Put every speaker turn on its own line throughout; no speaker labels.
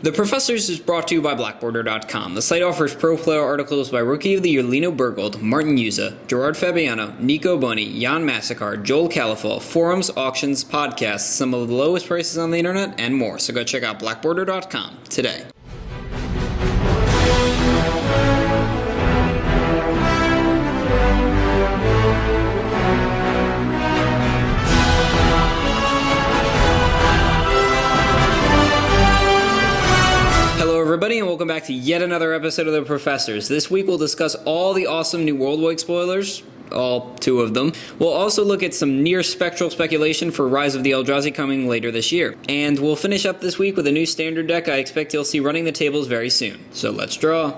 The Professors is brought to you by Blackborder.com. The site offers pro player articles by Rookie of the Year Lino Bergold, Martin Yuza, Gerard Fabiano, Nico Boni, Jan Massacre, Joel Califal, forums, auctions, podcasts, some of the lowest prices on the internet, and more. So go check out Blackborder.com today. Hello everybody and welcome back to yet another episode of The Professors. This week we'll discuss all the awesome new Worldwake spoilers, all two of them. We'll also look at some near-spectral speculation for Rise of the Eldrazi coming later this year. And we'll finish up this week with a new standard deck I expect you'll see running the tables very soon. So let's draw.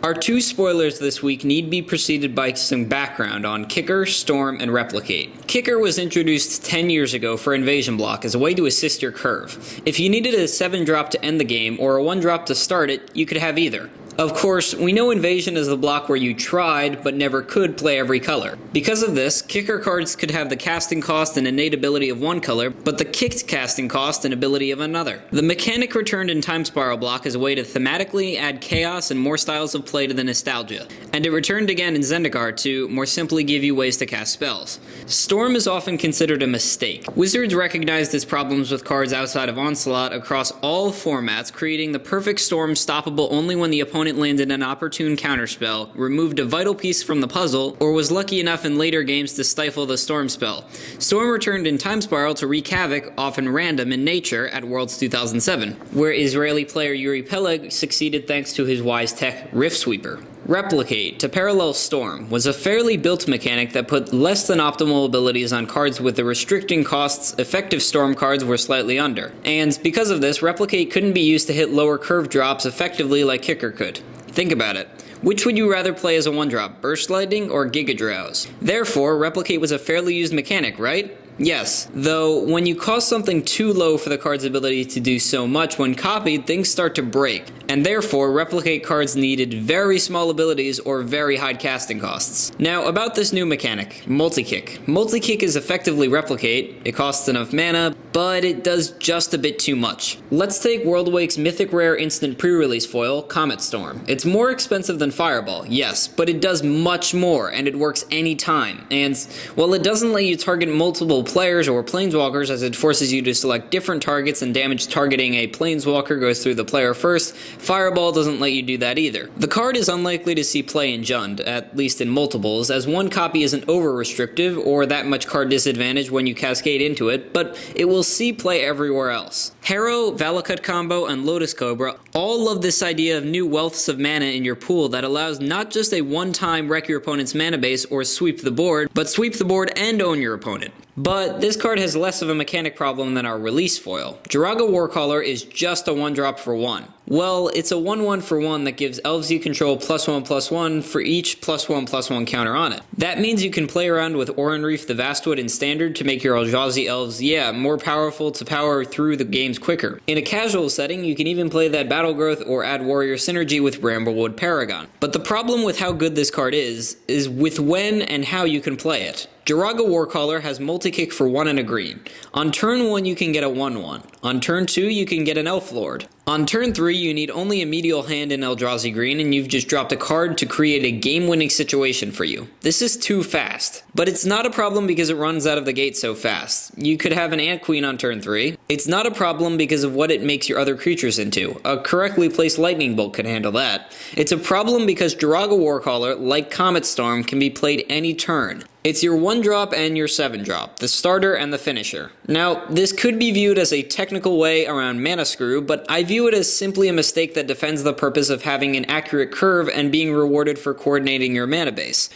Our two spoilers this week need be preceded by some background on Kicker, Storm, and Replicate. Kicker was introduced 10 years ago for Invasion Block as a way to assist your curve. If you needed a 7-drop to end the game or a 1-drop to start it, you could have either. Of course, we know Invasion is the block where you tried, but never could play every color. Because of this, Kicker cards could have the casting cost and innate ability of one color, but the kicked casting cost and ability of another. The mechanic returned in Time Spiral block as a way to thematically add chaos and more styles of play to the nostalgia, and it returned again in Zendikar to more simply give you ways to cast spells. Storm is often considered a mistake. Wizards recognized its problems with cards outside of Onslaught across all formats, creating the perfect Storm stoppable only when the opponent landed an opportune counterspell, removed a vital piece from the puzzle, or was lucky enough in later games to stifle the Storm spell. Storm returned in Time Spiral to wreak havoc, often random in nature, at Worlds 2007, where Israeli player Yuri Peleg succeeded thanks to his wise tech Rift Sweeper. Replicate, to parallel Storm, was a fairly built mechanic that put less than optimal abilities on cards with the restricting costs effective Storm cards were slightly under. And because of this, Replicate couldn't be used to hit lower curve drops effectively like Kicker could. Think about it. Which would you rather play as a 1-drop, Burst Lightning or Giga Drowse? Therefore, Replicate was a fairly used mechanic, right? Yes, though when you cost something too low for the card's ability to do so much when copied, things start to break, and therefore Replicate cards needed very small abilities or very high casting costs. Now about this new mechanic, Multi-Kick. Multi-Kick is effectively Replicate, it costs enough mana, but it does just a bit too much. Let's take Worldwake's mythic rare instant pre-release foil, Comet Storm. It's more expensive than Fireball, yes, but it does much more, and it works anytime, and while it doesn't let you target multiple players or planeswalkers as it forces you to select different targets and damage targeting a planeswalker goes through the player first, Fireball doesn't let you do that either. The card is unlikely to see play in Jund, at least in multiples, as one copy isn't over-restrictive or that much card disadvantage when you cascade into it, but it will see play everywhere else. Harrow, Valakut combo, and Lotus Cobra all love this idea of new wealths of mana in your pool that allows not just a one-time wreck your opponent's mana base or sweep the board, but sweep the board and own your opponent. But this card has less of a mechanic problem than our release foil. Jiraga Warcaller is just a 1-drop for 1. Well, it's a 1/1 for 1 that gives elves you control +1/+1 for each +1/+1 counter on it. That means you can play around with Oran-Reef the Vastwood in Standard to make your Eldrazi elves, more powerful to power through the games quicker. In a casual setting, you can even play that Battle Growth or add Warrior Synergy with Bramblewood Paragon. But the problem with how good this card is with when and how you can play it. Jiraga Warcaller has Multi-Kick for 1 and a green. On turn 1 you can get a 1/1. On turn 2 you can get an Elf Lord. On turn 3 you need only a Medial Hand in Eldrazi green and you've just dropped a card to create a game-winning situation for you. This is too fast. But it's not a problem because it runs out of the gate so fast. You could have an Ant Queen on turn 3. It's not a problem because of what it makes your other creatures into. A correctly placed Lightning Bolt could handle that. It's a problem because Jiraga Warcaller, like Comet Storm, can be played any turn. It's your 1-drop and your 7-drop, the starter and the finisher. Now, this could be viewed as a technical way around mana screw, but I view it as simply a mistake that defends the purpose of having an accurate curve and being rewarded for coordinating your mana base.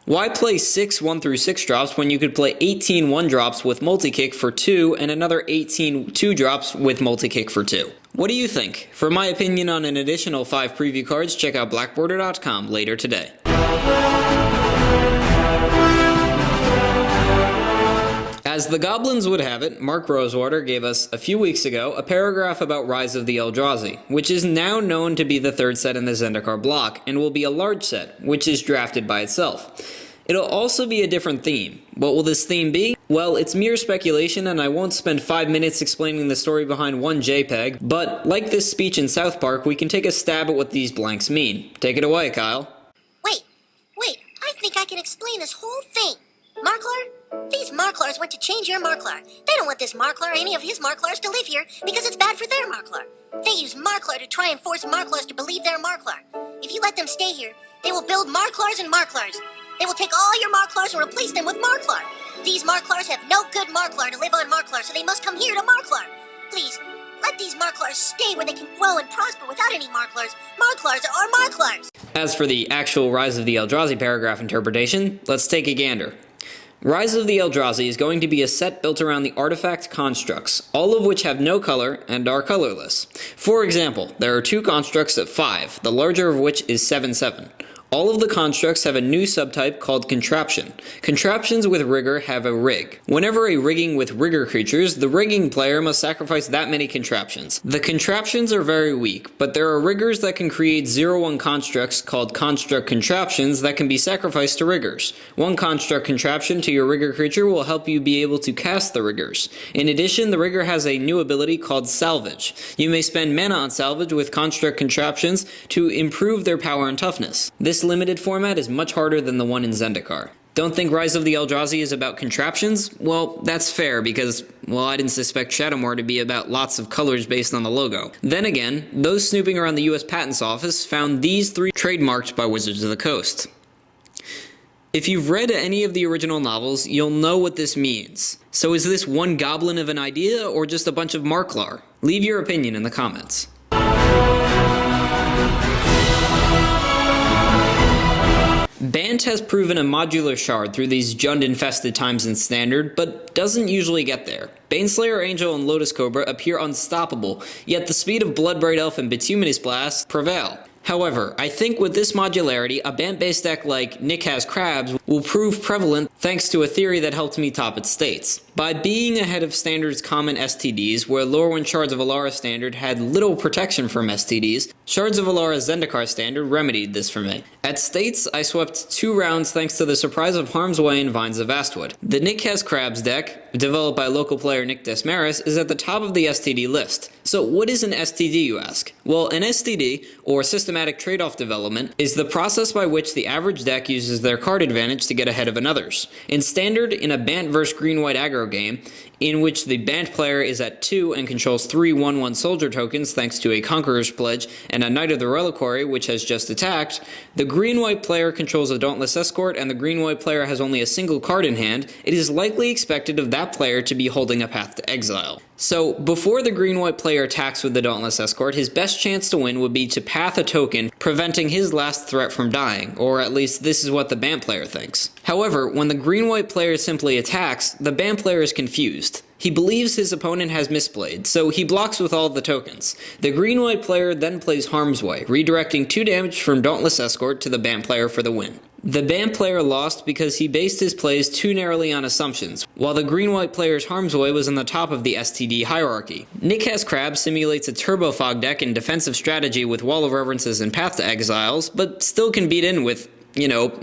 Why play 6 1-6 drops when you could play 18 1-drops with Multi-Kick for 2 and another 18 2-drops with Multi-Kick for 2? What do you think? For my opinion on an additional 5 preview cards, check out Blackborder.com later today. As the goblins would have it, Mark Rosewater gave us, a few weeks ago, a paragraph about Rise of the Eldrazi, which is now known to be the third set in the Zendikar block, and will be a large set, which is drafted by itself. It'll also be a different theme. What will this theme be? Well, it's mere speculation and I won't spend 5 minutes explaining the story behind one JPEG, but like this speech in South Park, we can take a stab at what these blanks mean. Take it away, Kyle.
Wait, I think I can explain this whole thing. Marklar? These Marklars went to change your Marklar. They don't want this Marklar or any of his Marklars to live here because it's bad for their Marklar. They use Marklar to try and force Marklars to believe they're Marklar. If you let them stay here, they will build Marklars and Marklars. They will take all your Marklars and replace them with Marklar. These Marklars have no good Marklar to live on Marklar, so they must come here to Marklar. Please, let these Marklars stay where they can grow and prosper without any Marklars. Marklars are Marklars.
As for the actual Rise of the Eldrazi paragraph interpretation, let's take a gander. Rise of the Eldrazi is going to be a set built around the artifact constructs, all of which have no color and are colorless. For example, there are 2 constructs at 5, the larger of which is 7/7. All of the constructs have a new subtype called contraption. Contraptions with rigor have a rig. Whenever a rigging with rigor creatures, the rigging player must sacrifice that many contraptions. The contraptions are very weak, but there are riggers that can create 0/1 constructs called construct contraptions that can be sacrificed to riggers. 1 construct contraption to your rigor creature will help you be able to cast the riggers. In addition, the rigger has a new ability called Salvage. You may spend mana on Salvage with construct contraptions to improve their power and toughness. This limited format is much harder than the one in Zendikar. Don't think Rise of the Eldrazi is about contraptions? Well, that's fair because, well, I didn't suspect Shadowmoor to be about lots of colors based on the logo. Then again, those snooping around the US Patents Office found these 3 trademarked by Wizards of the Coast. If you've read any of the original novels, you'll know what this means. So is this one goblin of an idea or just a bunch of Marklar? Leave your opinion in the comments. Bant has proven a modular shard through these Jund-infested times in Standard, but doesn't usually get there. Baneslayer Angel and Lotus Cobra appear unstoppable, yet the speed of Bloodbraid Elf and Bituminous Blast prevail. However, I think with this modularity, a Bant-based deck like Nick Has Crabs will prove prevalent thanks to a theory that helped me top its states. By being ahead of Standard's common S.T.Ds, where Lorwyn Shards of Alara Standard had little protection from S.T.Ds, Shards of Alara Zendikar Standard remedied this for me. At states, I swept 2 rounds thanks to the surprise of Harm's Way and Vines of Vastwood. The Nick Has Crabs deck, developed by local player Nick Desmaris, is at the top of the S.T.D list. So what is an S.T.D, you ask? Well, an S.T.D, or Systematic Trade-Off Development, is the process by which the average deck uses their card advantage to get ahead of another's. In Standard, in a Bant vs Green-White aggro game, in which the Bant player is at 2 and controls 3 1/1 soldier tokens thanks to a Conqueror's Pledge and a Knight of the Reliquary which has just attacked, the Green-White player controls a Dauntless Escort and the Green-White player has only a single card in hand, it is likely expected of that player to be holding a Path to Exile. So, before the Green-White player attacks with the Dauntless Escort, his best chance to win would be to path a token, preventing his last threat from dying, or at least this is what the Bant player thinks. However, when the Green-White player simply attacks, the Bant player is confused. He believes his opponent has misplayed, so he blocks with all of the tokens. The Green-White player then plays Harm's Way, redirecting 2 damage from Dauntless Escort to the Bant player for the win. The Bant player lost because he based his plays too narrowly on assumptions, while the Green-White player's Harm's Way was on the top of the S.T.D hierarchy. Nick Has Crabs simulates a Turbo Fog deck in defensive strategy with Wall of Reverences and Path to Exiles, but still can beat in with,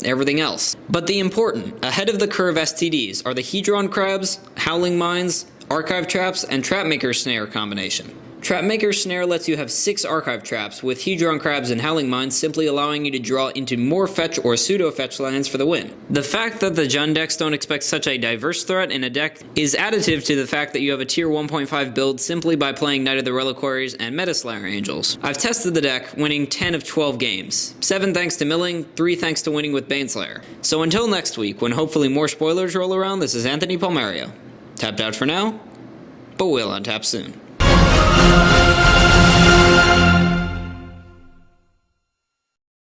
everything else. But the important, ahead-of-the-curve S.T.Ds are the Hedron Crabs, Howling Mines, Archive Traps, and Trapmaker Snare combination. Trapmaker Snare lets you have 6 Archive Traps, with Hedron Crabs and Howling Mines simply allowing you to draw into more fetch or pseudo-fetch lands for the win. The fact that the Jund decks don't expect such a diverse threat in a deck is additive to the fact that you have a tier 1.5 build simply by playing Knight of the Reliquaries and Metaslayer Angels. I've tested the deck, winning 10 of 12 games. 7 thanks to milling, 3 thanks to winning with Baneslayer. So until next week, when hopefully more spoilers roll around, this is Anthony Palmario. Tapped out for now, but we'll untap soon.